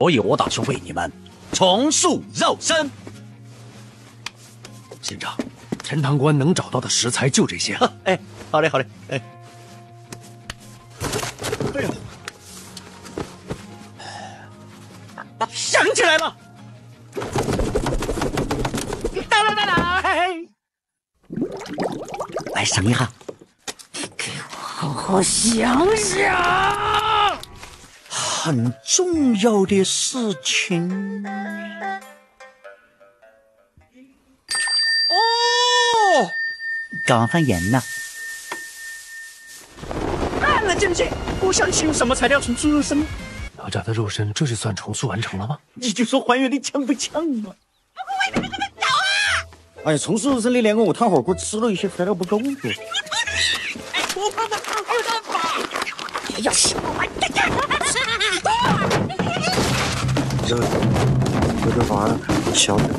所以我打算为你们重塑肉身。县长，陈塘关能找到的食材就这些了。哎，好嘞，好嘞，哎。哎呦，想起来了！来尝一下，给我好好想想。很重要的事情。哦，刚放盐呢。冷静静，我相信用什么材料重塑肉身？哪吒的肉身，这就算重塑完成了吗？你就说还原的像不像嘛？哎呀，重塑肉身的连个我烫火锅吃了一些材料不够多。我帮他好好的吧。要是这玩意儿小点。